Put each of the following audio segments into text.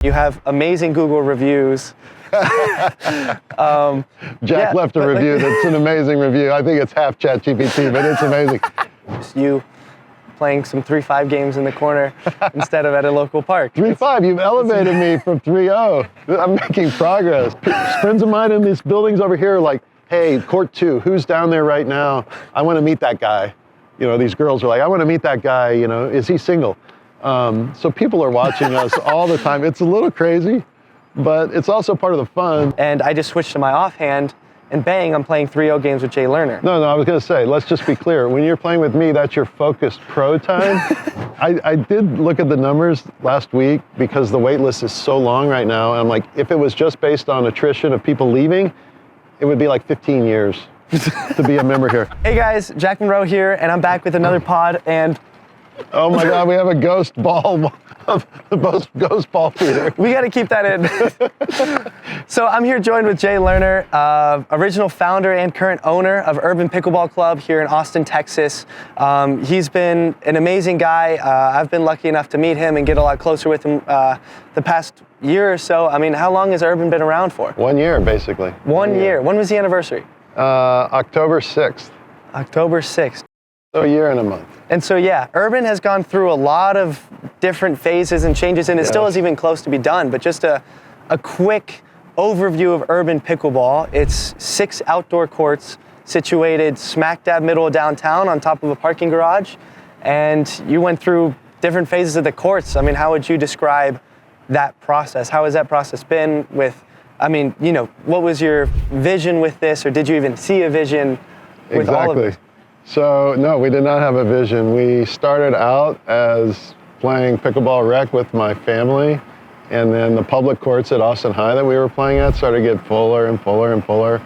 You have amazing Google reviews. Jack left a review that's an amazing review. I think it's half ChatGPT, but it's amazing. You playing some 3-5 games in the corner instead of at a local park. 3-5, you've elevated me from 3-0. I'm making progress. Friends of mine in these buildings over here are like, hey, court 2, who's down there right now? I want to meet that guy. You know, these girls are like, I want to meet that guy, you know, is he single? So people are watching us all the time. It's a little crazy, but it's also part of the fun. And I just switched to my offhand, and bang, I'm playing 3-0 games with Jay Lerner. No, I was going to say, let's just be clear. When you're playing with me, that's your focused pro time. I did look at the numbers last week because the wait list is so long right now. And I'm like, if it was just based on attrition of people leaving, it would be like 15 years to be a member here. Hey guys, Jack Monroe here, and I'm back with another pod, and oh my God, we have a ghost ball feeder. We got to keep that in. So I'm here joined with Jay Lerner, original founder and current owner of Urban Pickleball Club here in Austin, Texas. He's been an amazing guy. I've been lucky enough to meet him and get a lot closer with him the past year or so. I mean, how long has Urban been around for? 1 year, basically. 1 year. When was the anniversary? October 6th. October 6th. So a year and a month. And so, yeah, Urban has gone through a lot of different phases and changes, and it still is even close to be done. But just a quick overview of Urban Pickleball. It's 6 outdoor courts situated smack dab middle of downtown on top of a parking garage. And you went through different phases of the courts. I mean, how would you describe that process? How has that process been with, I mean, you know, what was your vision with this, or did you even see a vision with all of it? So, no, we did not have a vision. We started out as playing pickleball rec with my family, and then the public courts at Austin High that we were playing at started to get fuller and fuller and fuller.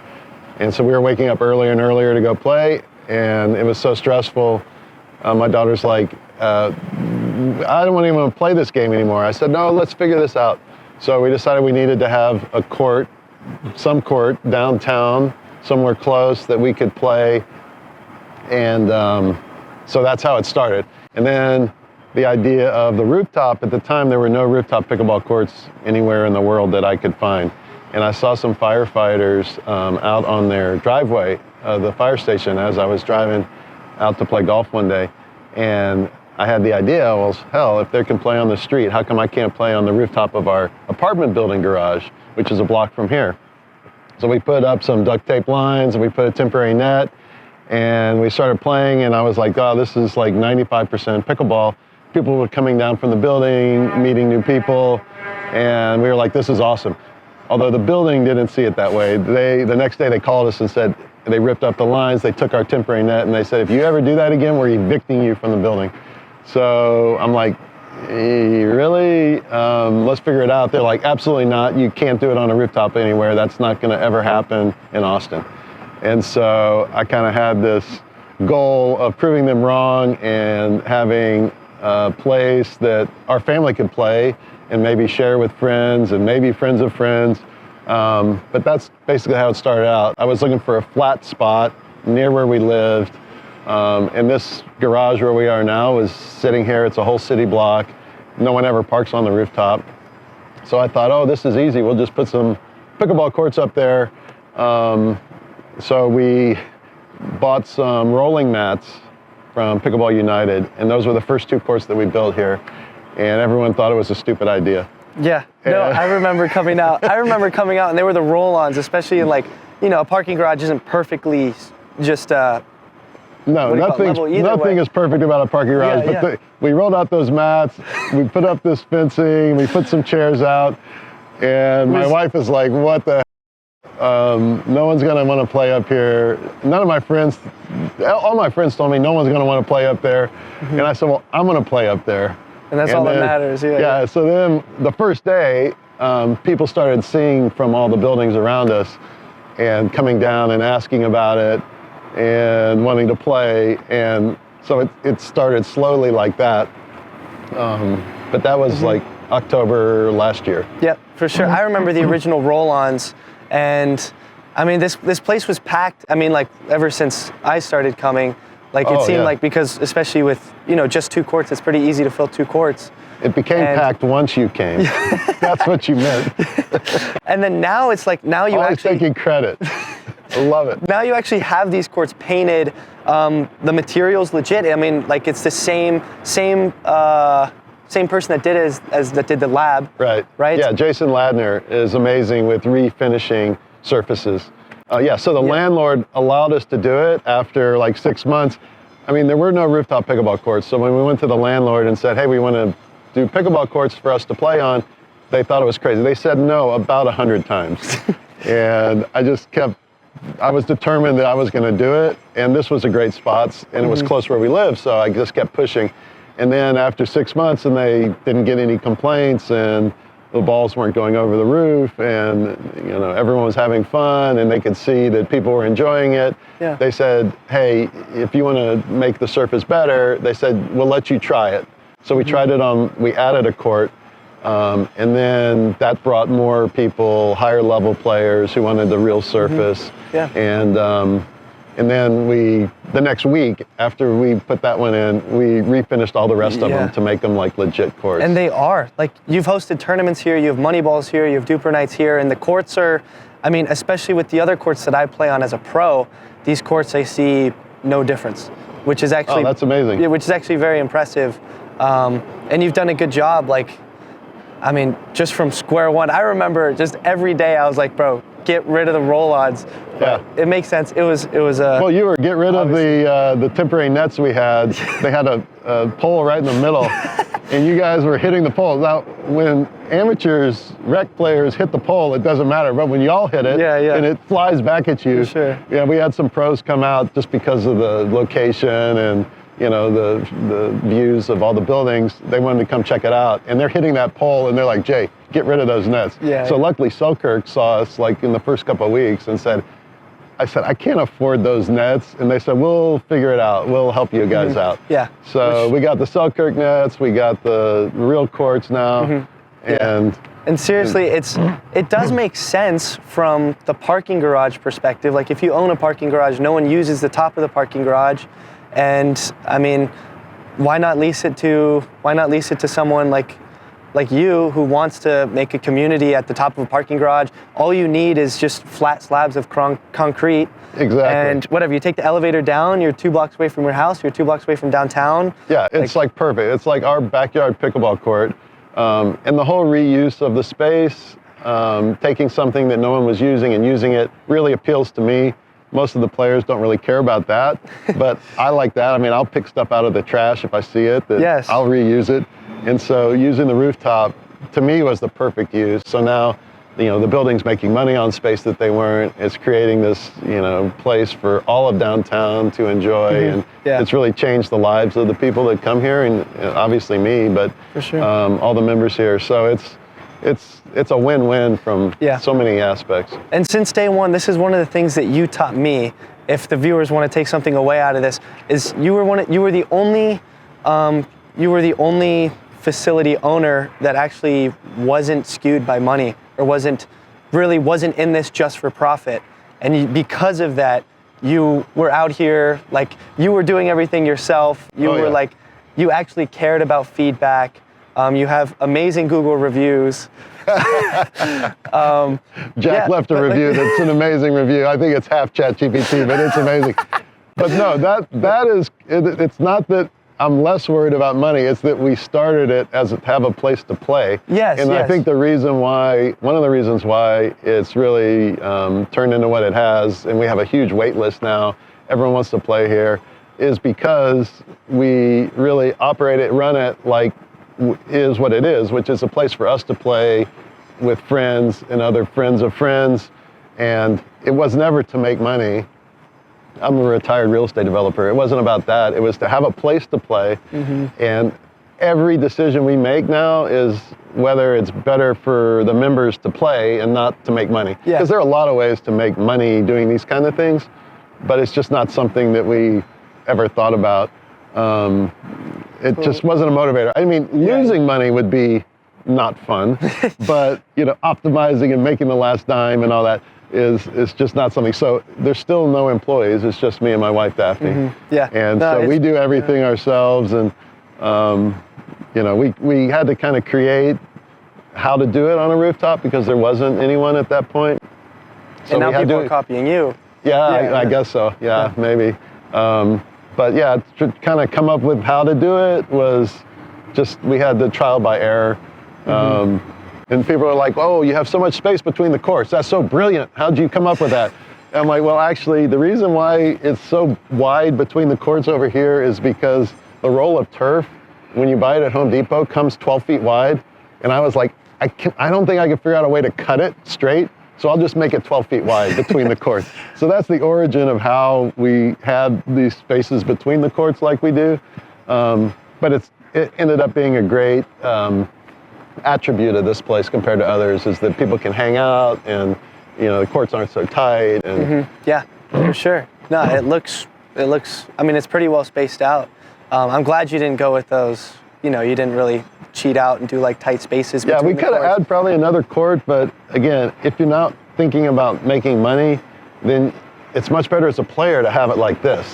And so we were waking up earlier and earlier to go play, and it was so stressful. My daughter's like, I don't even want to play this game anymore. I said, no, let's figure this out. So we decided we needed to have a court, some court downtown, somewhere close that we could play. And so that's how it started. And then the idea of the rooftop, at the time there were no rooftop pickleball courts anywhere in the world that I could find. And I saw some firefighters out on their driveway of the fire station as I was driving out to play golf one day. And I had the idea, well, hell, if they can play on the street, how come I can't play on the rooftop of our apartment building garage, which is a block from here? So we put up some duct tape lines and we put a temporary net. And we started playing, and I was like, oh, this is like 95% pickleball. People were coming down from the building, meeting new people, and we were like, this is awesome. Although the building didn't see it that way. The next day they called us and said, they ripped up the lines, they took our temporary net, and they said, if you ever do that again, we're evicting you from the building. So I'm like, really? Let's figure it out. They're like, absolutely not. You can't do it on a rooftop anywhere. That's not gonna ever happen in Austin. And so I kind of had this goal of proving them wrong and having a place that our family could play and maybe share with friends and maybe friends of friends. But that's basically how it started out. I was looking for a flat spot near where we lived. And this garage where we are now is sitting here. It's a whole city block. No one ever parks on the rooftop. So I thought, oh, this is easy. We'll just put some pickleball courts up there. So we bought some rolling mats from Pickleball United, and those were the first 2 courts that we built here, and everyone thought it was a stupid idea. Yeah, no, I remember coming out. And they were the roll-ons, especially in, like, you know, a parking garage isn't perfectly just no, nothing is perfect about a parking garage, but we rolled out those mats, we put up this fencing, we put some chairs out, and my wife is like, what the no one's gonna want to play up here. None of my friends, all my friends told me no one's gonna want to play up there. And I said, well, I'm gonna play up there. And that's all that matters, yeah. So then the first day, people started seeing from all the buildings around us and coming down and asking about it and wanting to play. And so it started slowly like that. But that was like October last year. Yep, for sure. I remember the original roll-ons. And I mean, this place was packed. I mean, like, ever since I started coming, like, it seemed like, because especially with, you know, just 2 courts, it's pretty easy to fill 2 courts. It became packed once you came. That's what you meant. And then now it's like, now you Always actually taking credit. I love it. now you actually have these courts painted. The material's legit. I mean, like it's the same person that did it as that did the lab. Right. Right. Yeah, Jason Ladner is amazing with refinishing surfaces. So the landlord allowed us to do it after like 6 months. I mean, there were no rooftop pickleball courts. So when we went to the landlord and said, hey, we want to do pickleball courts for us to play on, they thought it was crazy. They said no about 100 times. And I was determined that I was going to do it. And this was a great spot, and it was close where we live. So I just kept pushing. And then after 6 months, and they didn't get any complaints, and the balls weren't going over the roof, and everyone was having fun, and they could see that people were enjoying it. Yeah. They said, hey, if you want to make the surface better, they said, we'll let you try it. So we tried it on, we added a court, and then that brought more people, higher level players who wanted the real surface. Yeah. And then the next week, after we put that one in, we refinished all the rest of them to make them like legit courts. And they are. Like, you've hosted tournaments here, you have money balls here, you have duper nights here, and the courts are, I mean, especially with the other courts that I play on as a pro, these courts I see no difference, which is actually... Oh, that's amazing. Yeah, which is actually very impressive. And you've done a good job, like, I mean, just from square one. I remember just every day I was like, bro, get rid of the roll-odds. Yeah. It makes sense. It was Well, you were get rid of the temporary nets we had. They had a pole right in the middle, and you guys were hitting the pole. Now, when amateurs, rec players hit the pole, it doesn't matter. But when y'all hit it, and it flies back at you. For sure. Yeah, we had some pros come out just because of the location and the views of all the buildings. They wanted to come check it out, and they're hitting that pole, and they're like, Jay, get rid of those nets. So luckily Selkirk saw us like in the first couple of weeks and said, I can't afford those nets. And they said, we'll figure it out. We'll help you guys out. Yeah. So we got the Selkirk nets, we got the real courts now. And seriously, it does make sense from the parking garage perspective. Like, if you own a parking garage, no one uses the top of the parking garage. And I mean, why not lease it to someone like you who wants to make a community at the top of a parking garage? All you need is just flat slabs of concrete. Exactly. And whatever, you take the elevator down, you're 2 blocks away from your house, you're 2 blocks away from downtown. Yeah, it's like perfect. It's like our backyard pickleball court. And the whole reuse of the space, taking something that no one was using and using it really appeals to me. Most of the players don't really care about that, but I like that. I mean, I'll pick stuff out of the trash if I see it, I'll reuse it. And so using the rooftop, to me, was the perfect use. So now, the building's making money on space that they weren't. It's creating this, place for all of downtown to enjoy. And it's really changed the lives of the people that come here, and obviously me, but for sure. All the members here. So it's a win-win from so many aspects. And since day one, this is one of the things that you taught me. If the viewers want to take something away out of this, is you were the only facility owner that actually wasn't skewed by money, or wasn't in this just for profit. And because of that, you were out here, like, you were doing everything yourself. You actually cared about feedback. You have amazing Google reviews. Jack left a review that's an amazing review. I think it's half ChatGPT, but it's amazing. But no, it's not that I'm less worried about money. It's that we started it as to have a place to play. And I think one of the reasons why it's really turned into what it has, and we have a huge wait list now, everyone wants to play here, is because we really run it like is what it is, which is a place for us to play with friends and other friends of friends. And it was never to make money. I'm a retired real estate developer. It wasn't about that. It was to have a place to play. And every decision we make now is whether it's better for the members to play and not to make money. Because there are a lot of ways to make money doing these kind of things, but it's just not something that we ever thought about. It just wasn't a motivator. I mean, losing money would be not fun, but optimizing and making the last dime and all that is just not something. So there's still no employees. It's just me and my wife, Daphne. And so we do everything ourselves, and you know, we had to kind of create how to do it on a rooftop because there wasn't anyone at that point. So and now people are copying you. Yeah, I guess so. Yeah, maybe. But yeah, to kind of come up with how to do it was just, we had the trial by error. And people are like, oh, you have so much space between the courts. That's so brilliant. How'd you come up with that? And I'm like, well, actually, the reason why it's so wide between the courts over here is because the roll of turf, when you buy it at Home Depot, comes 12 feet wide. And I was like, I don't think I can figure out a way to cut it straight. So I'll just make it 12 feet wide between the courts. So that's the origin of how we had these spaces between the courts like we do. But it ended up being a great attribute of this place compared to others, is that people can hang out and, you know, the courts aren't so tight. And Yeah, for sure. No, it looks, I mean, it's pretty well spaced out. I'm glad you didn't go with those, you know, you didn't really cheat out and do like tight spaces between yeah, we the could have courts. added probably another court, but again, if you're not thinking about making money, then it's much better as a player to have it like this.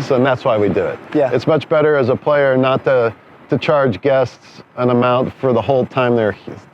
So and that's why we do it. Yeah. It's much better as a player not to charge guests an amount for the whole time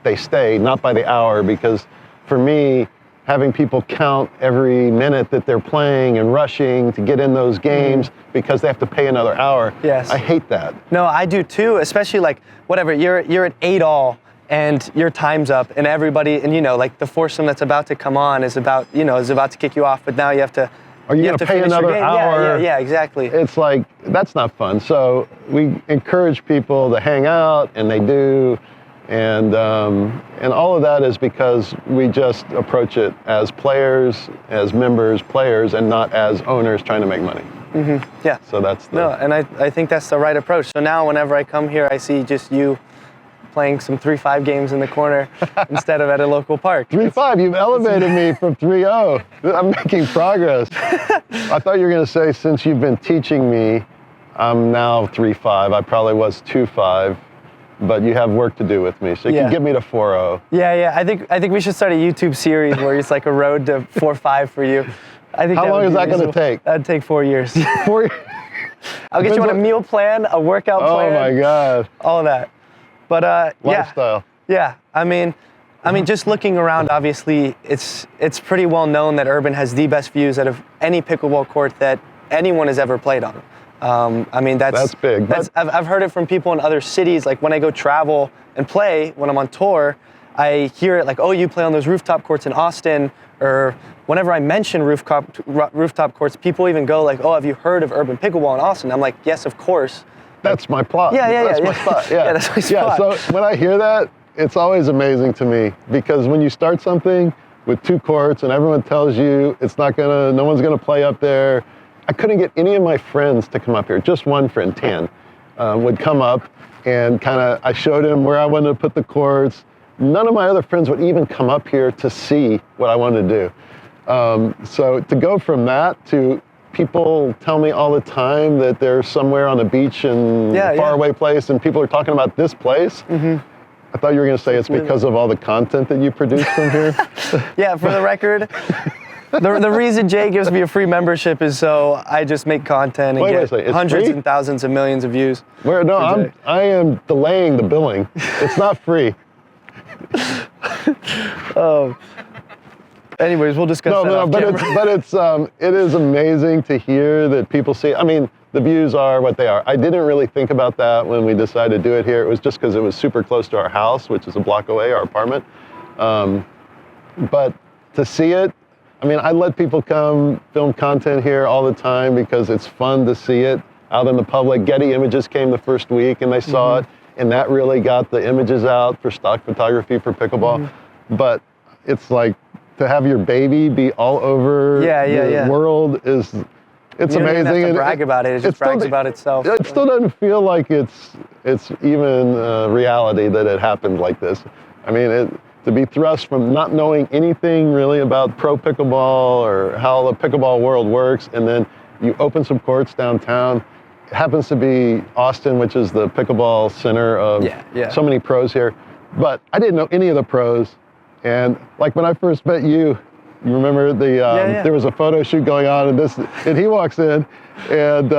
they stay, not by the hour, because for me, having people count every minute that they're playing and rushing to get in those games because they have to pay another hour. Yes. I hate that. No, I do too, especially like, whatever, you're at 8 all and your time's up and everybody, and you know, like the foursome that's about to come on is about to kick you off, but now you have to, Are you going to pay another hour? Yeah, exactly. It's like, that's not fun. So we encourage people to hang out, and they do. And all of that is because we just approach it as players, as members, players, and not as owners trying to make money. Yeah. So that's the... No, and I think that's the right approach. So now whenever I come here, I see just you playing some 3-5 games in the corner instead of at a local park. 3-5, you've elevated me from 3-0. I'm making progress. I thought you were going to say, since you've been teaching me, I'm now 3-5. I probably was 2-5. But you have work to do with me, so you can get me to 4-0. Yeah. I think we should start a YouTube series where it's like a road to 4-5 for you. I think. How long is that going to take? That'd take 4 years. 4 years? I'll get you on a meal plan, a workout plan. Oh my God. All of that. But lifestyle. Yeah. I mean, just looking around, obviously, it's pretty well known that Urban has the best views out of any pickleball court that anyone has ever played on. I mean, that's big. I've heard it from people in other cities. Like when I go travel and play, when I'm on tour, I hear it like, oh, you play on those rooftop courts in Austin, or whenever I mention rooftop courts, people even go like, oh, have you heard of Urban Pickleball in Austin? I'm like, yes, of course. That's my plot. That's my spot. Yeah. That's my spot. So when I hear that, it's always amazing to me, because when you start something with 2 courts and everyone tells you no one's gonna play up there. I couldn't get any of my friends to come up here. Just one friend, Tan, would come up, and I showed him where I wanted to put the courts. None of my other friends would even come up here to see what I wanted to do. So to go from that to people tell me all the time that they're somewhere on a beach in a faraway place and people are talking about this place. I thought you were going to say it's because of all the content that you produce from here. Yeah, for the record, the reason Jay gives me a free membership is so I just make content and get hundreds and thousands of millions of views. I am delaying the billing. It's not free. Anyways, we'll discuss that off camera. But it is amazing to hear that people see. I mean, the views are what they are. I didn't really think about that when we decided to do it here. It was just because it was super close to our house, which is a block away, our apartment. But to see it, I mean, I let people come film content here all the time because it's fun to see it out in the public. Getty Images came the first week and they saw it, and that really got the images out for stock photography for pickleball. But it's like, to have your baby be all over the world it's you amazing. Don't even have to brag about it. It just brags about itself. It still doesn't feel like it's even reality that it happened like this. I mean, to be thrust from not knowing anything really about pro pickleball or how the pickleball world works, and then you open some courts downtown. It happens to be Austin, which is the pickleball center of so many pros here. But I didn't know any of the pros. And like when I first met you, you remember there was a photo shoot going on, and he walks in, and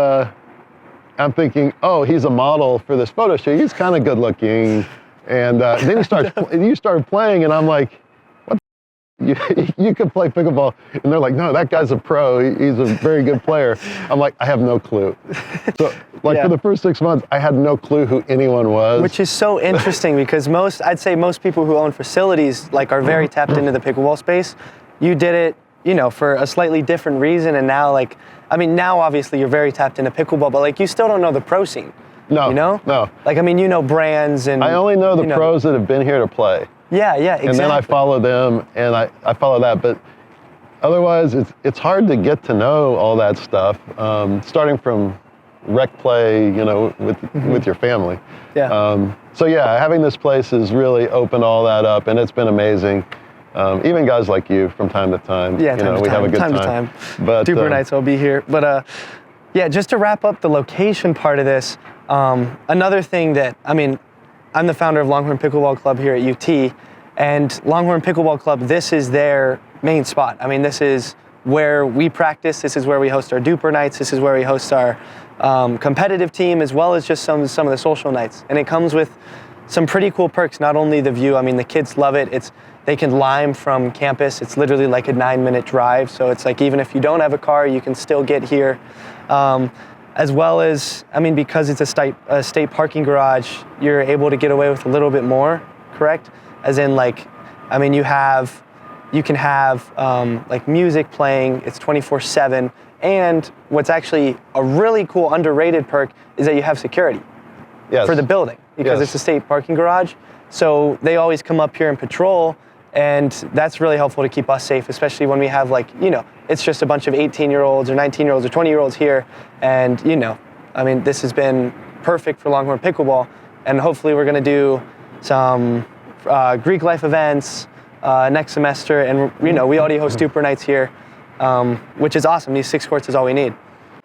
I'm thinking, oh, he's a model for this photo shoot. He's kind of good looking. And then you started playing, and I'm like, what? You could play pickleball. And they're like, no, that guy's a pro. He's a very good player. I'm like, I have no clue. So for the first 6 months, I had no clue who anyone was. Which is so interesting because I'd say most people who own facilities like are very tapped into the pickleball space. You did it, for a slightly different reason, and now now obviously you're very tapped into pickleball, but like you still don't know the pro scene. No, No. Like brands and. I only know the pros that have been here to play. Yeah, exactly. And then I follow them, and I follow that. But otherwise, it's hard to get to know all that stuff. Starting from rec play, with your family. Yeah. So having this place has really opened all that up, and it's been amazing. Even guys like you from time to time. Yeah, we have a good time. But Duper nights I'll be here. But just to wrap up the location part of this, another thing that, I'm the founder of Longhorn Pickleball Club here at UT, and Longhorn Pickleball Club, this is their main spot. This is where we practice, this is where we host our Duper nights, this is where we host our competitive team, as well as just some of the social nights. And it comes with some pretty cool perks, not only the view, the kids love it. They can Lime from campus. It's literally like a 9-minute drive. So it's like, even if you don't have a car, you can still get here. As well as, because it's a state parking garage, you're able to get away with a little bit more, correct? As in you can have music playing, it's 24/7. And what's actually a really cool underrated perk is that you have security for the building because it's a state parking garage. So they always come up here and patrol, and that's really helpful to keep us safe, especially when we have it's just a bunch of 18-year-olds or 19-year-olds or 20-year-olds here. And, this has been perfect for Longhorn Pickleball. And hopefully we're going to do some Greek life events next semester. And, we already host Duper nights here, which is awesome. These 6 courts is all we need.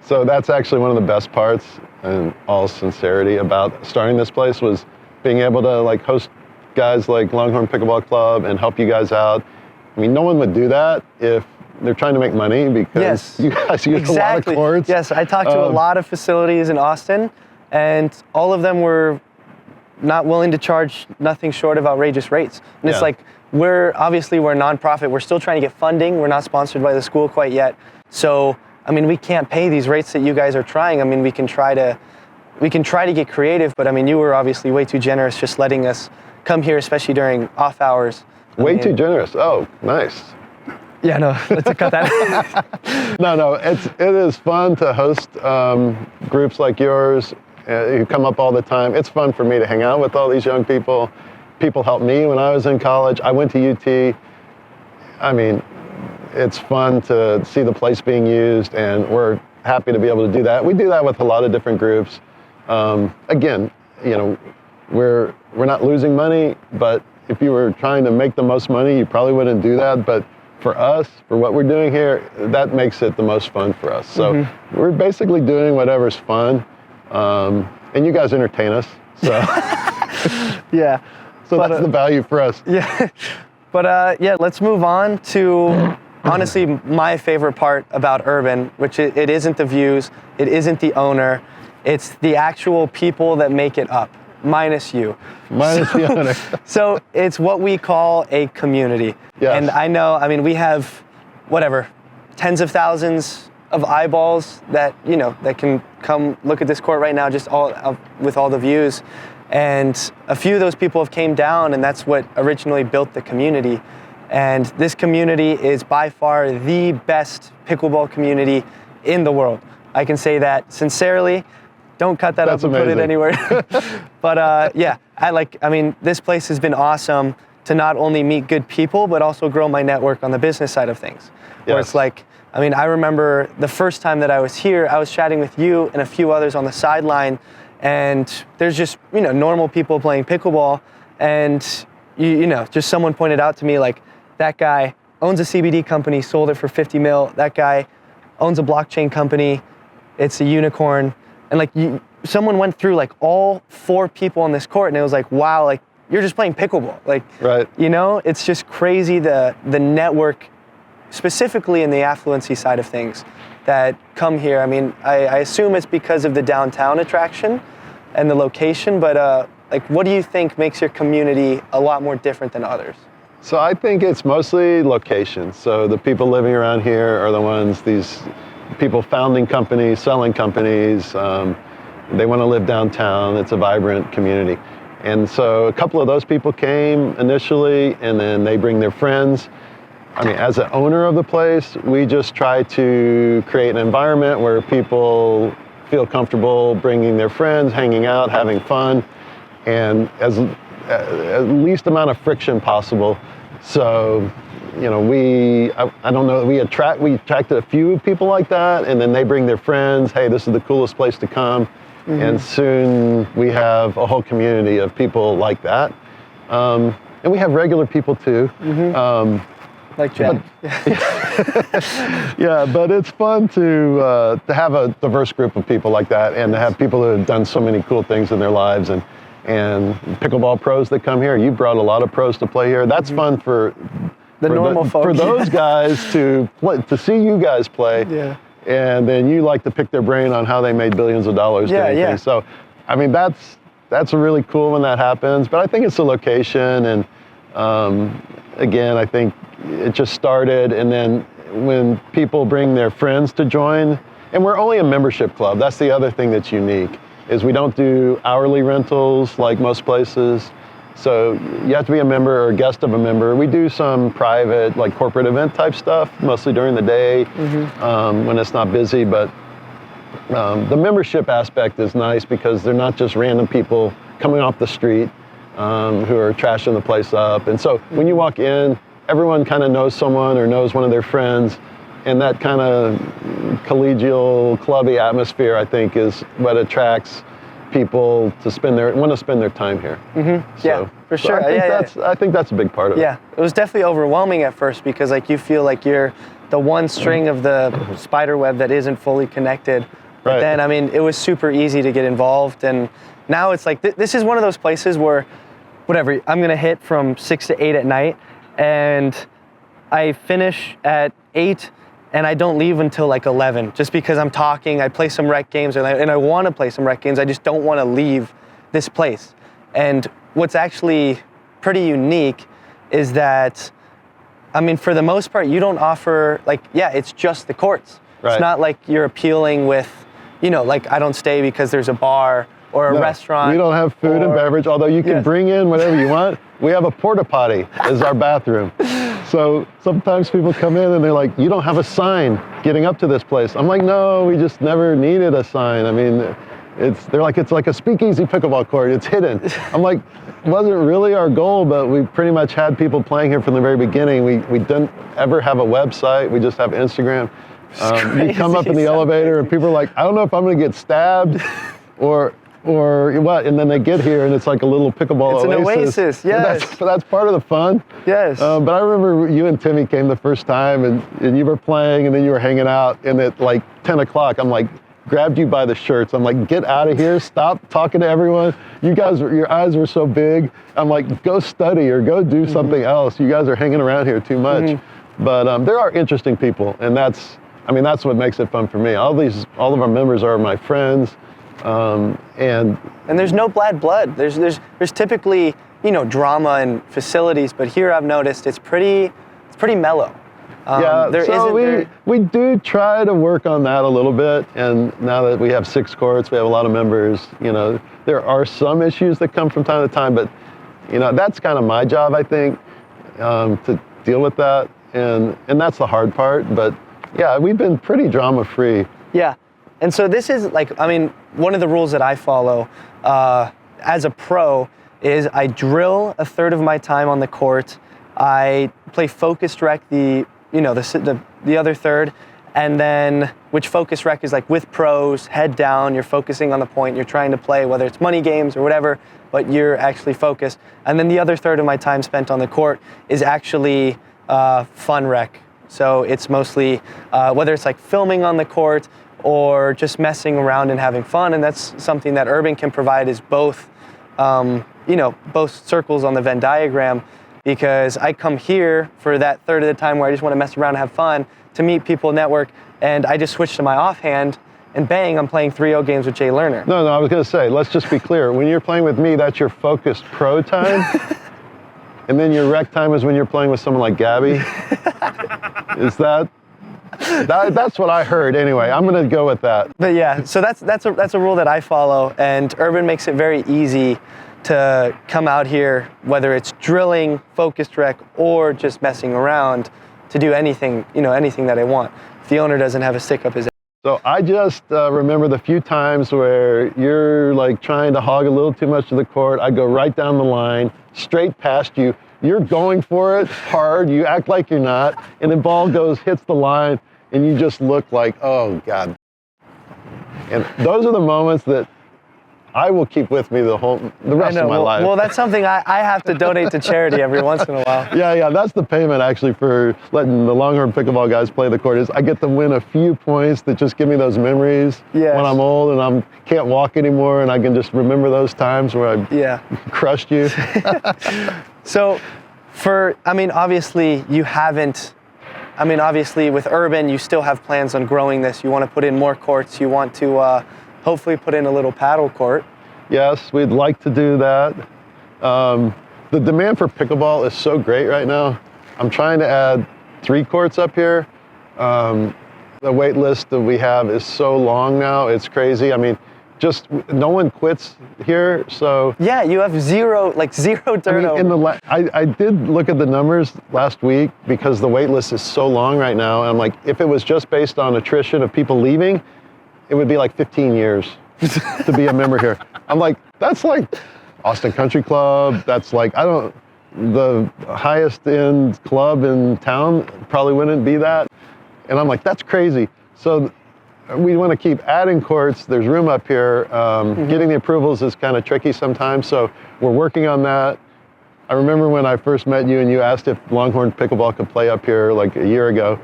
So that's actually one of the best parts, in all sincerity, about starting this place was being able to host guys like Longhorn Pickleball Club and help you guys out. No one would do that if they're trying to make money, because you guys use a lot of courts. Yes, I talked to a lot of facilities in Austin, and all of them were not willing to charge nothing short of outrageous rates. And it's like, we're a nonprofit. We're still trying to get funding. We're not sponsored by the school quite yet. So, we can't pay these rates that you guys are trying. We can try to get creative, but you were obviously way too generous just letting us come here, especially during off hours. Way too generous. Oh, nice. Yeah, no, let's cut that. No, it is fun to host groups like yours who come up all the time. It's fun for me to hang out with all these young people. People helped me when I was in college. I went to UT. It's fun to see the place being used, and we're happy to be able to do that. We do that with a lot of different groups. Again, we're not losing money, but if you were trying to make the most money, you probably wouldn't do that. But for us, for what we're doing here, that makes it the most fun for us. So we're basically doing whatever's fun, and you guys entertain us. So yeah. So that's the value for us. Yeah. But let's move on to honestly my favorite part about Urban, which it isn't the views, it isn't the owner, it's the actual people that make it up. Minus you. Minus the owner. So it's what we call a community. Yes. And I know, we have, tens of thousands of eyeballs that, that can come look at this court right now, just with all the views. And a few of those people have came down, and that's what originally built the community. And this community is by far the best pickleball community in the world. I can say that sincerely. Don't cut that up and put it anywhere. But this place has been awesome to not only meet good people, but also grow my network on the business side of things. Yes. Where it's I remember the first time that I was here, I was chatting with you and a few others on the sideline, and there's just, normal people playing pickleball, and just someone pointed out to me, that guy owns a CBD company, sold it for 50 mil. That guy owns a blockchain company. It's a unicorn. And someone went through all 4 people on this court, and it was wow, you're just playing pickleball. Right. It's just crazy the network specifically in the affluency side of things that come here? I mean, I assume it's because of the downtown attraction and the location, but like, what do you think makes your community a lot more different than others? So I think it's mostly location. So the people living around here are the ones, these people founding companies, selling companies. They want to live downtown. It's a vibrant community. And so a couple of those people came initially, and then they bring their friends. I mean, as an owner of the place, we just try to create an environment where people feel comfortable bringing their friends, hanging out, having fun, and as least amount of friction possible. So, you know, I don't know, we attracted a few people like that, and then they bring their friends. Hey, this is the coolest place to come. Mm-hmm. And soon we have a whole community of people like that. And we have regular people too. Mm-hmm. Like Jack. Yeah, but it's fun to have a diverse group of people like that, and to have people who have done so many cool things in their lives, and pickleball pros that come here. You brought a lot of pros to play here. That's fun for normal folks. For those guys to see you guys play. Yeah. And then you like to pick their brain on how they made billions of dollars doing things. So, I mean, that's really cool when that happens. But I think it's the location, and again, I think it just started, and then when people bring their friends to join, and we're only a membership club. That's the other thing that's unique, is we don't do hourly rentals like most places. So you have to be a member or a guest of a member. We do some private, like corporate event type stuff, mostly during the day, when it's not busy. But the membership aspect is nice because they're not just random people coming off the street who are trashing the place up. And so when you walk in, everyone kind of knows someone or knows one of their friends. And that kind of collegial, clubby atmosphere, I think, is what attracts people to want to spend their time here. Mm-hmm. So, yeah, for sure. I think that's a big part of it. Yeah, it was definitely overwhelming at first because like you feel like you're the one string of the spider web that isn't fully connected. But then, I mean, it was super easy to get involved, and now it's like this is one of those places where, whatever, I'm gonna hit from 6 to 8 at night, and I finish at 8. And I don't leave until like 11, just because I'm talking. I play some rec games, and I want to play some rec games. I just don't want to leave this place. And what's actually pretty unique is that, I mean, for the most part, you don't offer, like, it's just the courts. Right. It's not like you're appealing with, like I don't stay because there's a bar or a restaurant. We don't have food and beverage, although you can bring in whatever you want. We have a porta potty as our bathroom. So sometimes people come in and they're like, you don't have a sign getting up to this place. I'm like, no, we just never needed a sign. I mean, it's like a speakeasy pickleball court. It's hidden. I'm like, it wasn't really our goal, but we pretty much had people playing here from the very beginning. We didn't ever have a website. We just have Instagram. You come up in the elevator and people are like, I don't know if I'm going to get stabbed or what, and then they get here and it's like a little pickleball oasis. It's an oasis, yes. That's part of the fun. Yes. But I remember you and Timmy came the first time, and you were playing, and then you were hanging out, and at like 10 o'clock, I'm like, grabbed you by the shirts. I'm like, get out of here, stop talking to everyone. You guys, your eyes were so big. I'm like, go study or go do something else. You guys are hanging around here too much. But there are interesting people, and that's what makes it fun for me. All of our members are my friends. And there's no bad blood. There's typically, drama in facilities, but here I've noticed it's pretty mellow. We do try to work on that a little bit, and now that we have 6 courts, we have a lot of members, there are some issues that come from time to time, but that's kind of my job, I think, to deal with that, and that's the hard part, but yeah, we've been pretty drama free. Yeah. And so this is one of the rules that I follow as a pro is I drill a third of my time on the court. I play focused rec the other third, and then which focused rec is like with pros, head down, you're focusing on the point, you're trying to play, whether it's money games or whatever, but you're actually focused. And then the other third of my time spent on the court is actually fun rec. So it's mostly whether it's like filming on the court or just messing around and having fun, and that's something that Urban can provide is both, both circles on the Venn diagram. because I come here for that third of the time where I just want to mess around and have fun, to meet people, network, and I just switch to my offhand, and bang, I'm playing 3-0 games with Jay Lerner. No, I was going to say, let's just be clear. When you're playing with me, that's your focused pro time. And then your rec time is when you're playing with someone like Gabby. Is that's what I heard anyway. I'm going to go with that. But yeah, so that's a rule that I follow, and Urban makes it very easy to come out here, whether it's drilling, focused rec, or just messing around, to do anything, anything that I want. If the owner doesn't have a stick up his ass. So I just remember the few times where you're like trying to hog a little too much of the court. I go right down the line, straight past you. You're going for it hard. You act like you're not, and the ball hits the line, and you just look like, oh God. And those are the moments that I will keep with me the rest of my life. Well, that's something I have to donate to charity every once in a while. Yeah, that's the payment actually for letting the Longhorn Pickleball guys play the court, is I get to win a few points that just give me those memories when I'm old and I can't walk anymore, and I can just remember those times where I crushed you. So obviously you haven't, obviously with Urban, you still have plans on growing this. You want to put in more courts. You want to hopefully put in a little paddle court. Yes, we'd like to do that. The demand for pickleball is so great right now. I'm trying to add 3 courts up here. The wait list that we have is so long now, it's crazy. Just no one quits here, so. Yeah, you have zero turnover. I did look at the numbers last week because the wait list is so long right now. And I'm like, if it was just based on attrition of people leaving, it would be like 15 years to be a member here. I'm like, that's like Austin Country Club. That's like, the highest end club in town probably wouldn't be that. And I'm like, that's crazy. So we want to keep adding courts. There's room up here. Getting the approvals is kind of tricky sometimes, so we're working on that. I remember when I first met you and you asked if Longhorn Pickleball could play up here like a year ago.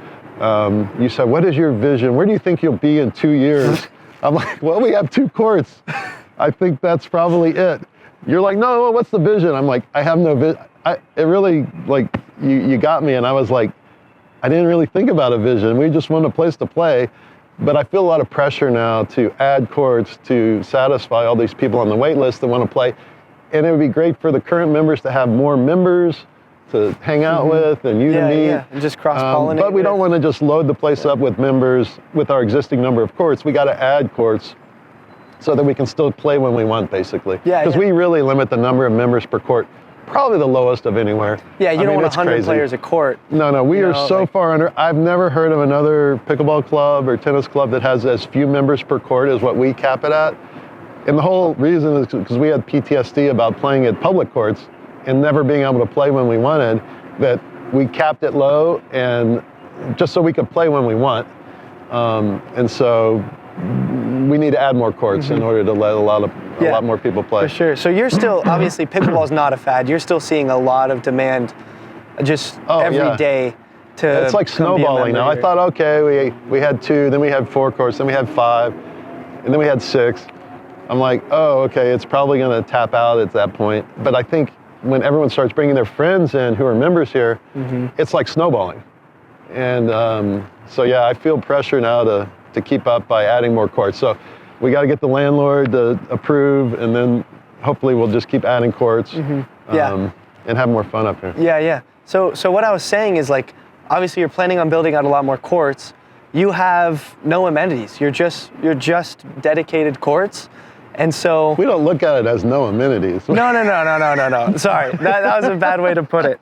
You said, what is your vision? Where do you think you'll be in 2 years? I'm like, well, we have 2 courts. I think that's probably it. You're like, no, what's the vision? I'm like, I have no vision. It really, like, you got me, and I was like, I didn't really think about a vision. We just wanted a place to play. But I feel a lot of pressure now to add courts to satisfy all these people on the wait list that want to play. And it would be great for the current members to have more members to hang out with and you to meet. And just cross-pollinate. But we don't want to just load the place up with members with our existing number of courts. We got to add courts so that we can still play when we want, basically. Because we really limit the number of members per court. Probably the lowest of anywhere. Yeah, you don't want 100 players a court. No, we are so far under. I've never heard of another pickleball club or tennis club that has as few members per court as what we cap it at. And the whole reason is because we had PTSD about playing at public courts and never being able to play when we wanted, that we capped it low, and just so we could play when we want. And so we need to add more courts in order to let a lot more people play. For sure. So you're still, obviously, pickleball is not a fad. You're still seeing a lot of demand just every day to It's like snowballing now. Here. I thought, okay, we had 2, then we had 4 courts, then we had 5, and then we had 6. I'm like, oh, okay, it's probably going to tap out at that point. But I think when everyone starts bringing their friends in who are members here, it's like snowballing. And so, yeah, I feel pressure now to keep up by adding more courts. So we got to get the landlord to approve, and then hopefully we'll just keep adding courts and have more fun up here. Yeah. So what I was saying is, like, obviously you're planning on building out a lot more courts. You have no amenities. You're just dedicated courts. And so we don't look at it as no amenities. No. Sorry, that was a bad way to put it.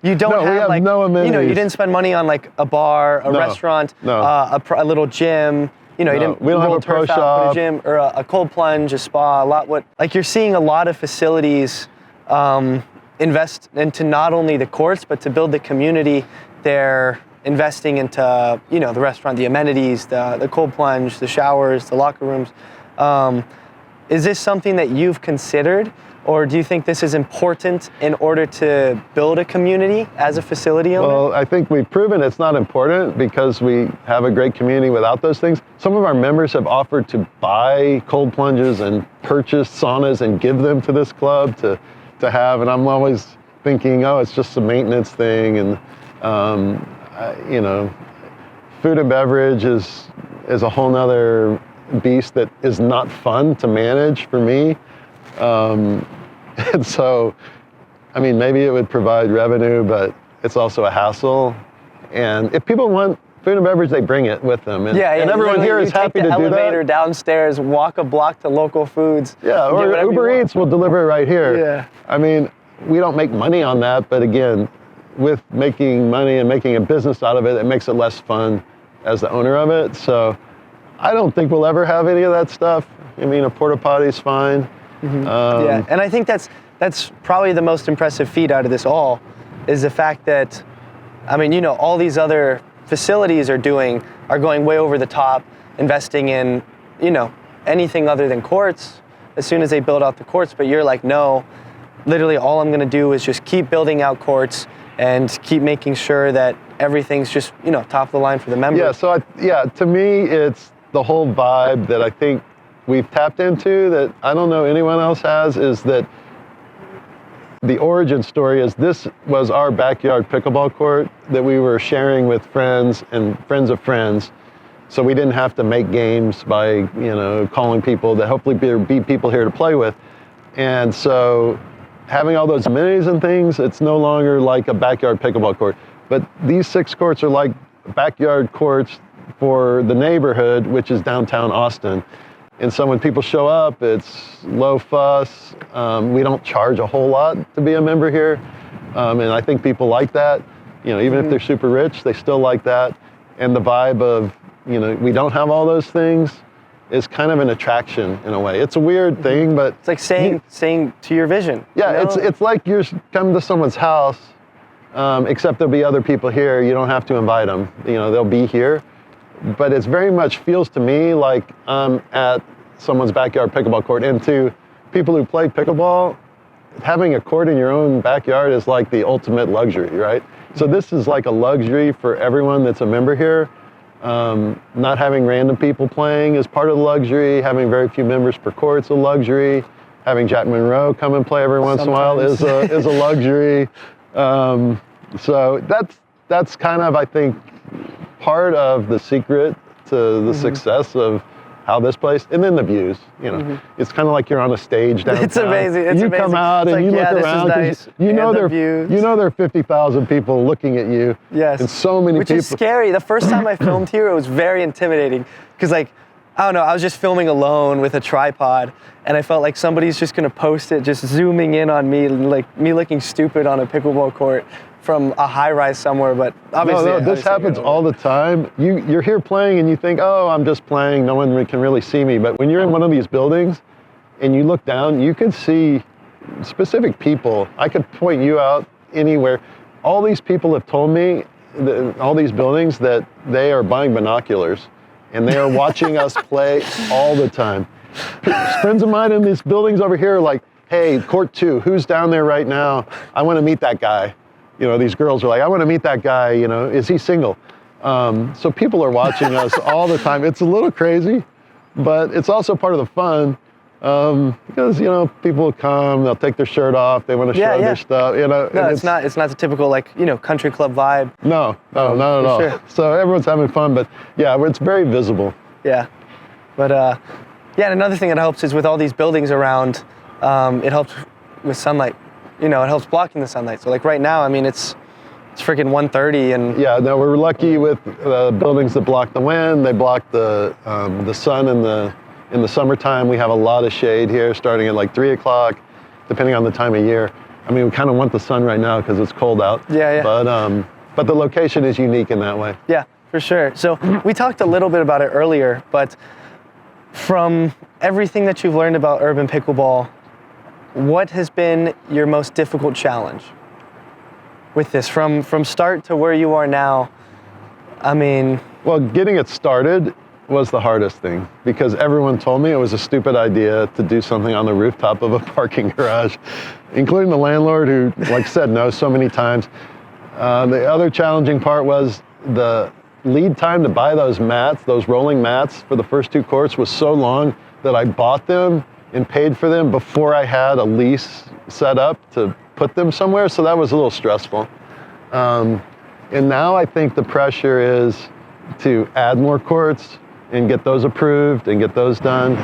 You don't have like no amenities. You didn't spend money on like a bar, a restaurant, a little gym. You didn't we don't have a pro shop, put a gym, or a cold plunge, a spa. You're seeing a lot of facilities invest into not only the courts but to build the community. They're investing into the restaurant, the amenities, the cold plunge, the showers, the locker rooms. Is this something that you've considered, or do you think this is important in order to build a community as a facility owner? Well, I think we've proven it's not important because we have a great community without those things. Some of our members have offered to buy cold plunges and purchase saunas and give them to this club to have, and I'm always thinking, oh, it's just a maintenance thing, and you know, food and beverage is a whole nother beast that is not fun to manage for me. And so, I mean, maybe it would provide revenue, but it's also a hassle. And if people want food and beverage, they bring it with them. And, and everyone here is happy to do that. Take the elevator downstairs, walk a block to local foods. Yeah, or Uber Eats will deliver it right here. Yeah. I mean, we don't make money on that, but again, with making money and making a business out of it, it makes it less fun as the owner of it. So I don't think we'll ever have any of that stuff. I mean, a porta potty's fine. Yeah, and I think that's probably the most impressive feat out of this all, is the fact that, I mean, you know, all these other facilities are going way over the top, investing in, you know, anything other than courts as soon as they build out the courts. But you're like, no, literally all I'm going to do is just keep building out courts and keep making sure that everything's just, you know, top of the line for the members. Yeah, so to me, it's the whole vibe that I think we've tapped into that I don't know anyone else has, is that the origin story is this was our backyard pickleball court that we were sharing with friends and friends of friends. So we didn't have to make games by, you know, calling people that hopefully be people here to play with. And so having all those amenities and things, it's no longer like a backyard pickleball court. But these 6 courts are like backyard courts for the neighborhood, which is downtown Austin. And so when people show up, it's low fuss. We don't charge a whole lot to be a member here. And I think people like that. You know, even if they're super rich, they still like that. And the vibe of, you know, we don't have all those things is kind of an attraction in a way. It's a weird thing, but it's like saying to your vision. Yeah, you know? it's like you're coming to someone's house, except there'll be other people here. You don't have to invite them. You know, they'll be here. But it's very much feels to me like I'm at someone's backyard pickleball court. And to people who play pickleball, having a court in your own backyard is like the ultimate luxury, right? So this is like a luxury for everyone that's a member here. Not having random people playing is part of the luxury. Having very few members per court's a luxury. Having Jack Monroe come and play every once in a while is a luxury. So that's kind of, I think, part of the secret to the success of how this place, and then the views, you know, it's kind of like you're on a stage downtown. It's amazing. It's you amazing. come out and you look around. Nice. You know there are 50,000 people looking at you. Yes. And so many people. Which is scary. The first time I filmed here, it was very intimidating because, like, I don't know, I was just filming alone with a tripod, and I felt like somebody's just gonna post it, just zooming in on me, like me looking stupid on a pickleball court from a high-rise somewhere. But obviously, this happens all the time. You're here playing and you think, oh, I'm just playing, no one can really see me. But when you're in one of these buildings and you look down, you can see specific people. I could point you out anywhere. All these people have told me, all these buildings, that they are buying binoculars and they are watching us play all the time. Friends of mine in these buildings over here are like, hey, court 2, who's down there right now? I want to meet that guy. You know, these girls are like, I want to meet that guy, you know, is he single? So people are watching us all the time. It's a little crazy, but it's also part of the fun, because, you know, people will come, they'll take their shirt off, they want to show their stuff, you know. No, it's not the typical, like, you know, country club vibe. No, not at all. Sure. So everyone's having fun, but yeah, it's very visible. Yeah, but yeah, and another thing that helps is with all these buildings around, it helps with sunlight. You know, it helps blocking the sunlight. So like right now, I mean, it's freaking 1:30 and... Yeah, no, we're lucky with buildings that block the wind. They block the sun in the summertime. We have a lot of shade here starting at like 3 o'clock, depending on the time of year. I mean, we kind of want the sun right now because it's cold out. Yeah. But the location is unique in that way. Yeah, for sure. So we talked a little bit about it earlier, but from everything that you've learned about urban pickleball, what has been your most difficult challenge with this, from start to where you are now? I mean... Well, getting it started was the hardest thing because everyone told me it was a stupid idea to do something on the rooftop of a parking garage, including the landlord who, like, said no so many times. The other challenging part was the lead time to buy those mats, those rolling mats for the first 2 courts was so long that I bought them and paid for them before I had a lease set up to put them somewhere, so that was a little stressful. And now I think the pressure is to add more courts and get those approved and get those done,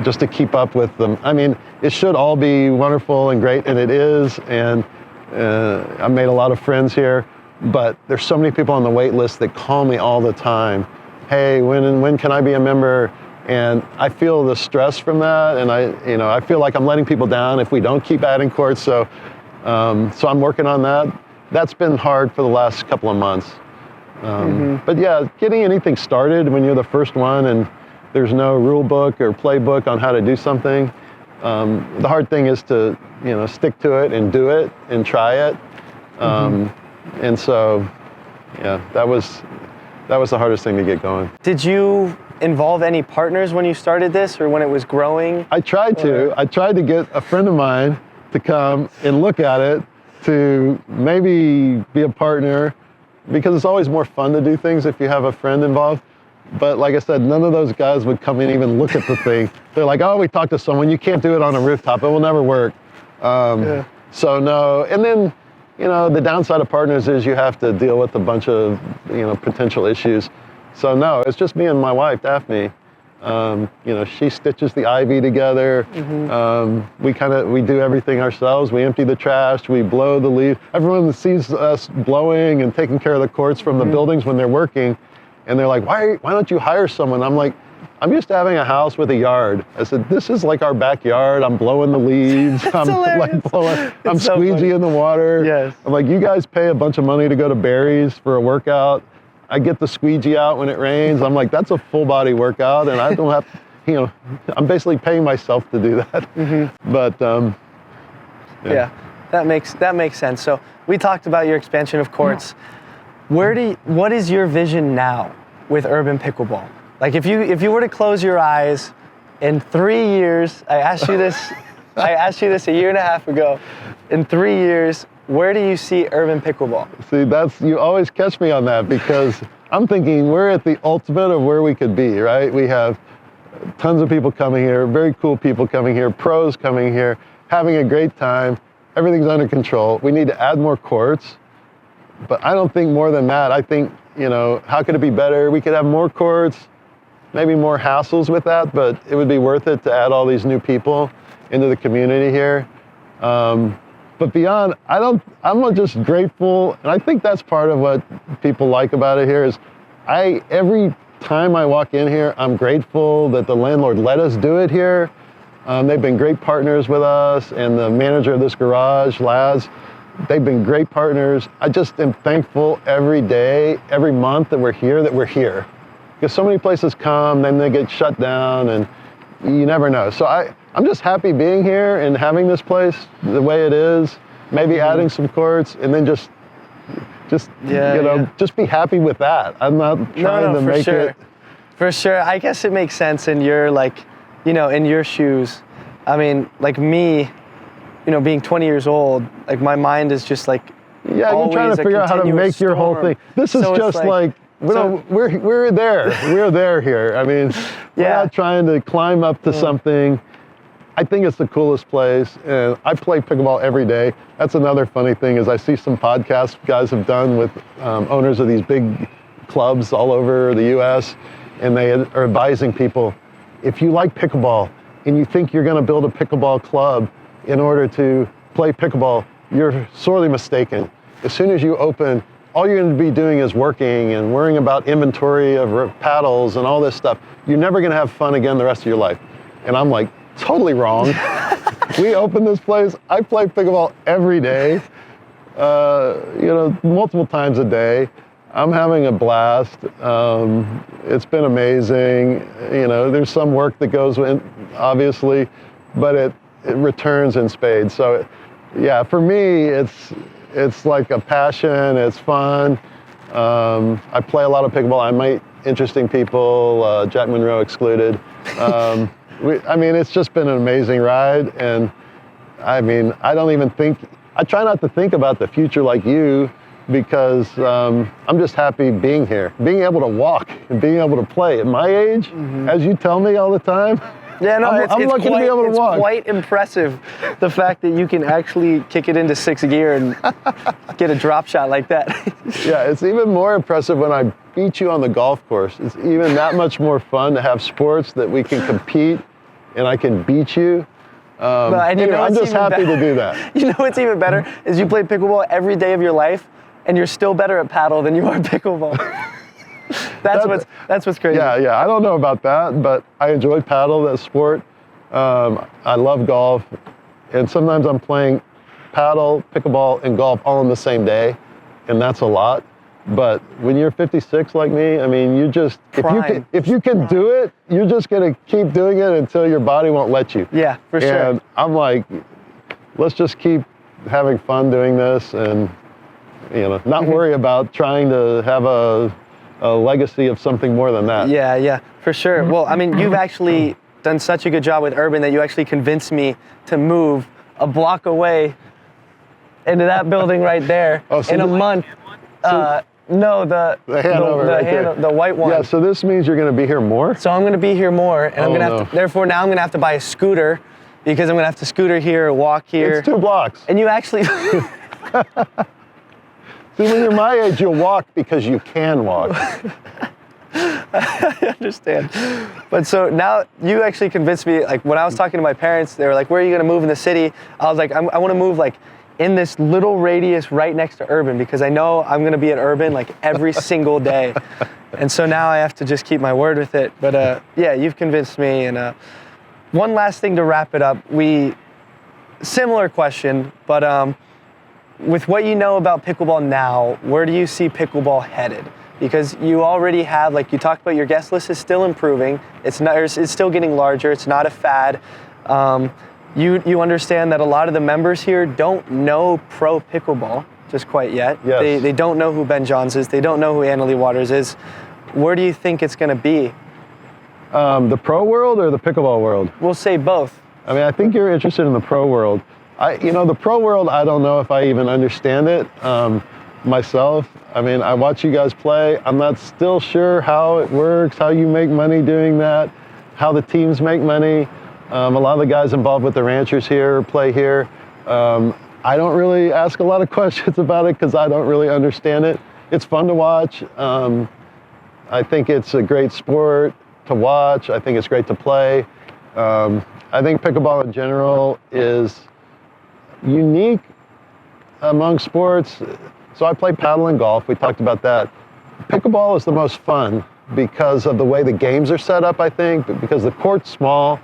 just to keep up with them. I mean, it should all be wonderful and great, and it is, and I've made a lot of friends here, but there's so many people on the wait list that call me all the time. Hey, when can I be a member? And I feel the stress from that, and I feel like I'm letting people down if we don't keep adding courts. So I'm working on that. That's been hard for the last couple of months. But yeah, getting anything started when you're the first one and there's no rule book or playbook on how to do something, the hard thing is to stick to it and do it and try it. And so, yeah, that was the hardest thing to get going. Did you involve any partners when you started this or when it was growing? I tried to get a friend of mine to come and look at it, to maybe be a partner, because it's always more fun to do things if you have a friend involved. But like I said, none of those guys would come and even look at the thing. They're like, oh, we talked to someone, you can't do it on a rooftop, it will never work. So no, and then, the downside of partners is you have to deal with a bunch of, potential issues. So no, it's just me and my wife, Daphne. She stitches the ivy together. We do everything ourselves. We empty the trash, we blow the leaves. Everyone sees us blowing and taking care of the courts from the buildings when they're working. And they're like, why don't you hire someone? I'm like, I'm used to having a house with a yard. I said, this is like our backyard. I'm blowing the leaves. I'm squeegeeing the water. Yes. I'm like, you guys pay a bunch of money to go to Barry's for a workout. I get the squeegee out when it rains. I'm like, that's a full body workout, and I don't have, I'm basically paying myself to do that. But yeah, that makes sense. So we talked about your expansion of courts. What is your vision now with urban pickleball? Like if you were to close your eyes in 3 years, I asked you this a year and a half ago. In 3 years, where do you see urban pickleball? See, you always catch me on that, because I'm thinking we're at the ultimate of where we could be, right? We have tons of people coming here, very cool people coming here, pros coming here, having a great time. Everything's under control. We need to add more courts, but I don't think more than that. I think, how could it be better? We could have more courts, maybe more hassles with that, but it would be worth it to add all these new people into the community here. But beyond, I'm just grateful, and I think that's part of what people like about it here is every time I walk in here, I'm grateful that the landlord let us do it here. They've been great partners with us, and the manager of this garage, Laz, they've been great partners. I just am thankful every day, every month that we're here. Because so many places come, then they get shut down, and you never know. So I'm just happy being here and having this place the way it is, maybe adding some courts, and then just be happy with that. I'm not trying to make it. For sure. I guess it makes sense in your, in your shoes. I mean, like me, being 20 years old, like my mind is just like, yeah, you're trying to figure out how to make your whole thing. This is just we're there. We're there here. I mean, we're not trying to climb up to something. I think it's the coolest place, and I play pickleball every day. That's another funny thing is I see some podcasts guys have done with owners of these big clubs all over the U.S., and they are advising people, if you like pickleball and you think you're going to build a pickleball club in order to play pickleball, you're sorely mistaken. As soon as you open, all you're going to be doing is working and worrying about inventory of paddles and all this stuff. You're never going to have fun again the rest of your life. And I'm like, totally wrong. We open this place. I play pickleball every day, multiple times a day. I'm having a blast. It's been amazing. There's some work that goes in, obviously, but it returns in spades. So, for me, it's like a passion. It's fun. I play a lot of pickleball. I meet interesting people, Jack Monroe excluded. It's just been an amazing ride, and I try not to think about the future like you, because I'm just happy being here, being able to walk and being able to play. At my age, as you tell me all the time, Yeah, no, I'm lucky to be able to walk. It's quite impressive, the fact that you can actually kick it into 6th gear and get a drop shot like that. Yeah, it's even more impressive when I beat you on the golf course. It's even that much more fun to have sports that we can compete and I can beat you. And you know I'm what's just even happy better? to do that. You know what's even better is you play pickleball every day of your life, and you're still better at paddle than you are pickleball. That's what's crazy. Yeah, I don't know about that, but I enjoy paddle, that sport. I love golf, and sometimes I'm playing paddle, pickleball, and golf all in the same day, and that's a lot. But when you're 56 like me, I mean, you just, if you can do it, you're just gonna keep doing it until your body won't let you. Yeah, for sure. And I'm like, let's just keep having fun doing this, and not worry about trying to have a legacy of something more than that. Yeah, for sure. Well, I mean, you've actually done such a good job with Urban that you actually convinced me to move a block away into that building right there in a month. No, the white one. Yeah, so this means you're going to be here more? So I'm going to be here more, and I'm going to have to, therefore now I'm going to have to buy a scooter, because I'm going to have to scooter here, walk here. It's 2 blocks. And you actually... See, when you're my age, you'll walk because you can walk. I understand. But so now you actually convinced me, like when I was talking to my parents, they were like, where are you going to move in the city? I was like, I want to move like in this little radius right next to Urban, because I know I'm going to be at Urban like every single day. And so now I have to just keep my word with it. But yeah, you've convinced me. And one last thing to wrap it up. Similar question, but with what you know about pickleball now, where do you see pickleball headed? Because you already have, like you talked about, your guest list is still improving. It's still getting larger. It's not a fad. You understand that a lot of the members here don't know pro pickleball just quite yet. Yes. They don't know who Ben Johns is. They don't know who Annalie Waters is. Where do you think it's going to be? The pro world or the pickleball world? We'll say both. I mean, I think you're interested in the pro world. The pro world, I don't know if I even understand it myself. I mean, I watch you guys play. I'm not still sure how it works, how you make money doing that, how the teams make money. A lot of the guys involved with the ranchers here play here. I don't really ask a lot of questions about it because I don't really understand it. It's fun to watch. I think it's a great sport to watch. I think it's great to play. I think pickleball in general is unique among sports. So I play paddle and golf. We talked about that. Pickleball is the most fun because of the way the games are set up, I think, because the court's small.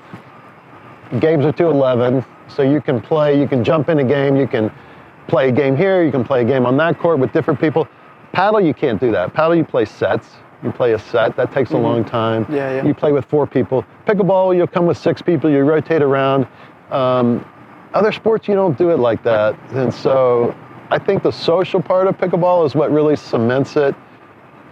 Games are 2-11, so you can play, you can jump in a game, you can play a game here, you can play a game on that court with different people. Paddle, you can't do that. Paddle, you play sets. You play a set, that takes a long time. Yeah. You play with 4 people. Pickleball, you'll come with 6 people, you rotate around. Other sports, you don't do it like that. And so I think the social part of pickleball is what really cements it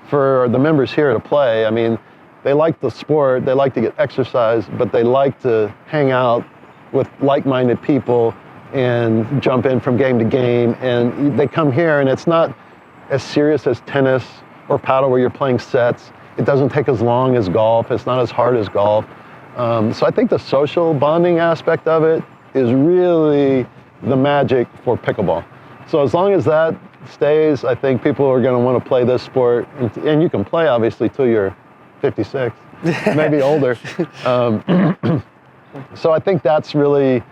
for the members here to play. I mean, they like the sport, they like to get exercise, but they like to hang out with like-minded people and jump in from game to game. And they come here and it's not as serious as tennis or paddle where you're playing sets. It doesn't take as long as golf. It's not as hard as golf. So I think the social bonding aspect of it is really the magic for pickleball. So as long as that stays, I think people are going to want to play this sport. And you can play, obviously, till you're 56, maybe older. So I think that's really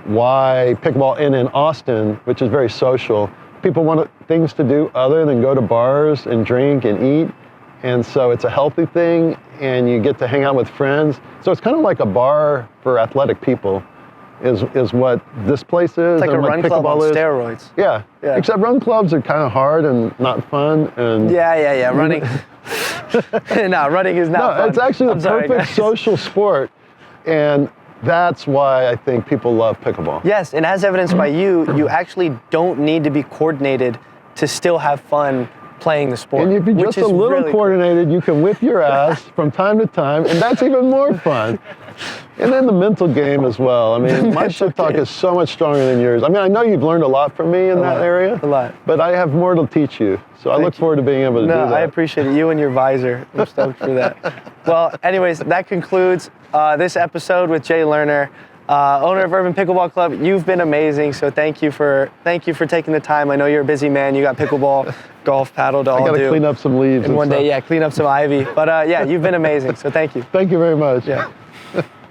why pickleball in Austin, which is very social, people want things to do other than go to bars and drink and eat. And so it's a healthy thing, and you get to hang out with friends. So it's kind of like a bar for athletic people, is what this place is. It's like a run club on steroids. Yeah, except run clubs are kind of hard and not fun. And Yeah, running. No, running is not fun. It's actually the perfect social sport, and that's why I think people love pickleball. Yes, and as evidenced by you actually don't need to be coordinated to still have fun playing the sport. And if you're which just a is little really coordinated, you can whip your ass from time to time, and that's even more fun. And then the mental game as well. I mean, my shit talk is so much stronger than yours. I mean, I know you've learned a lot from me in that area. A lot. But I have more to teach you. So I look forward to being able to do that. No, I appreciate it. You and your visor. I'm stoked for that. Well, anyways, that concludes this episode with Jay Lerner, owner of Urban Pickleball Club. You've been amazing, so thank you for taking the time. I know you're a busy man. You got pickleball, golf, paddle to all do. I got to clean up some leaves. And one day, yeah, clean up some ivy. But yeah, you've been amazing, so thank you. Thank you very much. Yeah.